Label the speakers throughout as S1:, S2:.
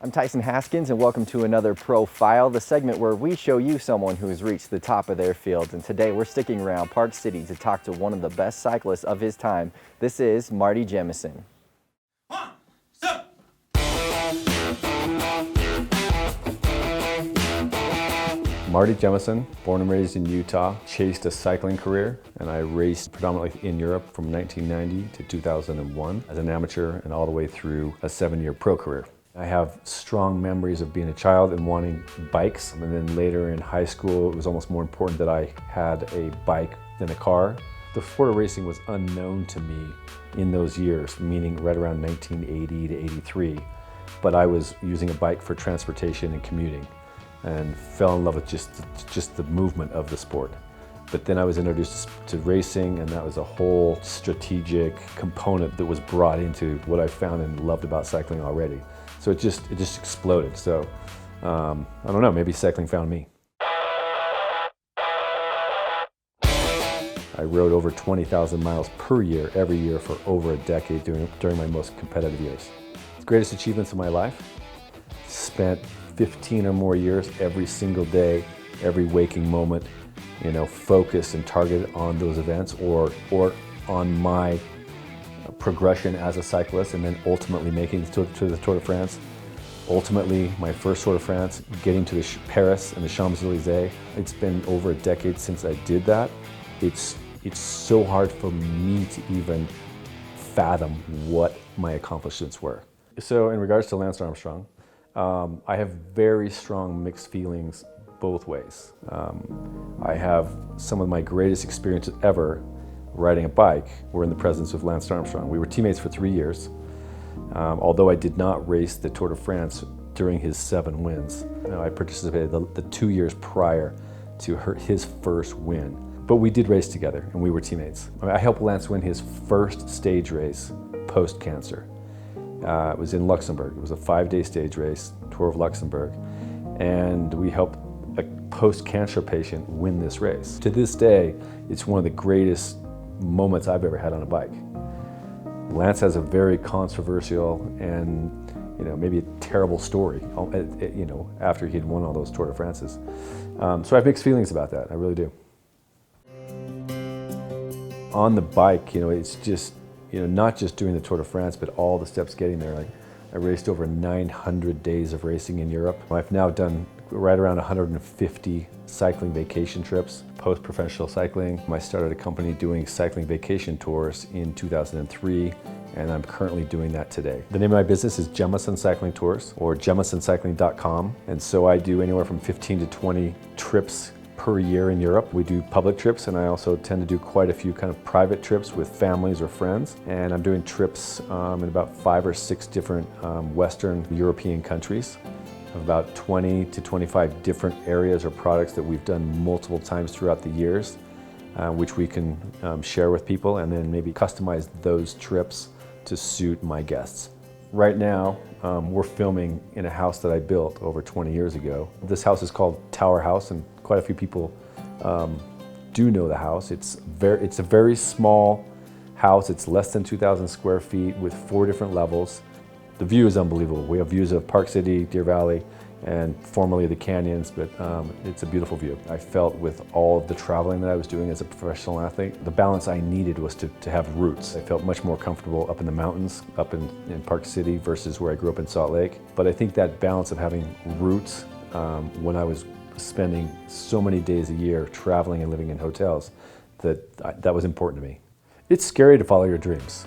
S1: I'm Tyson Haskins and welcome to another Profile, the segment where we show you someone who has reached the top of their field. And today we're sticking around Park City to talk to one of the best cyclists of his time. This is Marty Jemison.
S2: Marty Jemison, born and raised in Utah, chased a cycling career, and I raced predominantly in Europe from 1990 to 2001 as an amateur and all the way through a 7-year pro career. I have strong memories of being a child and wanting bikes, and then later in high school it was almost more important that I had a bike than a car. The sport of racing was unknown to me in those years, meaning right around 1980 to 83, but I was using a bike for transportation and commuting, and fell in love with just the movement of the sport. But then I was introduced to racing, and that was a whole strategic component that was brought into what I found and loved about cycling already. So it just exploded. So I don't know, maybe cycling found me. I rode over 20,000 miles per year, every year for over a decade during my most competitive years. The greatest achievements of my life, spent 15 or more years every single day, every waking moment, focused and targeted on those events or on my progression as a cyclist, and then ultimately making it to the Tour de France. Ultimately, my first Tour de France, getting to Paris and the Champs-Elysees. It's been over a decade since I did that. It's so hard for me to even fathom what my accomplishments were. So in regards to Lance Armstrong, I have very strong mixed feelings both ways. I have some of my greatest experiences ever riding a bike were in the presence of Lance Armstrong. We were teammates for 3 years, although I did not race the Tour de France during his 7 wins. I participated the 2 years prior to his first win. But we did race together and we were teammates. I helped Lance win his first stage race post-cancer. It was in Luxembourg. It was a 5-day stage race, Tour of Luxembourg, and we helped a post-cancer patient win this race. To this day, it's one of the greatest moments I've ever had on a bike. Lance has a very controversial and maybe a terrible story, after he'd won all those Tour de France's. So I have mixed feelings about that, I really do. On the bike, it's just, not just doing the Tour de France, but all the steps getting there. Like, I raced over 900 days of racing in Europe. I've now done right around 150 cycling vacation trips, post-professional cycling. I started a company doing cycling vacation tours in 2003, and I'm currently doing that today. The name of my business is Jemison Cycling Tours, or jemisoncycling.com, and so I do anywhere from 15 to 20 trips per year in Europe. We do public trips, and I also tend to do quite a few kind of private trips with families or friends. And I'm doing trips in about 5 or 6 different Western European countries, about 20 to 25 different areas or products that we've done multiple times throughout the years, which we can share with people, and then maybe customize those trips to suit my guests. Right now, we're filming in a house that I built over 20 years ago. This house is called Tower House, and quite a few people do know the house. It's a very small house. It's less than 2,000 square feet with 4 different levels. The view is unbelievable. We have views of Park City, Deer Valley, and formerly the canyons, but it's a beautiful view. I felt with all of the traveling that I was doing as a professional athlete, the balance I needed was to have roots. I felt much more comfortable up in the mountains, up in Park City versus where I grew up in Salt Lake. But I think that balance of having roots when I was spending so many days a year traveling and living in hotels, that was important to me. It's scary to follow your dreams.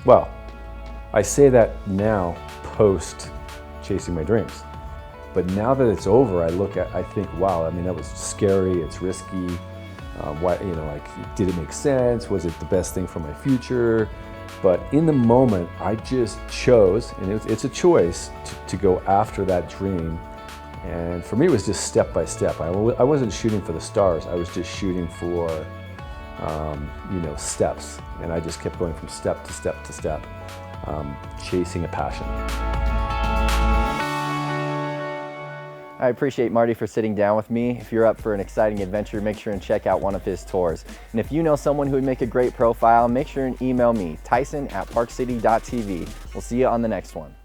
S2: Well, I say that now post chasing my dreams. But now that it's over, I think, wow, that was scary, it's risky. Did it make sense? Was it the best thing for my future? But in the moment, I just chose, and it's a choice, to go after that dream. And for me, it was just step by step. I wasn't shooting for the stars, I was just shooting for, steps. And I just kept going from step to step to step, chasing a passion.
S1: I appreciate Marty for sitting down with me. If you're up for an exciting adventure, make sure and check out one of his tours. And if you know someone who would make a great profile, make sure and email me, Tyson@parkcity.tv. We'll see you on the next one.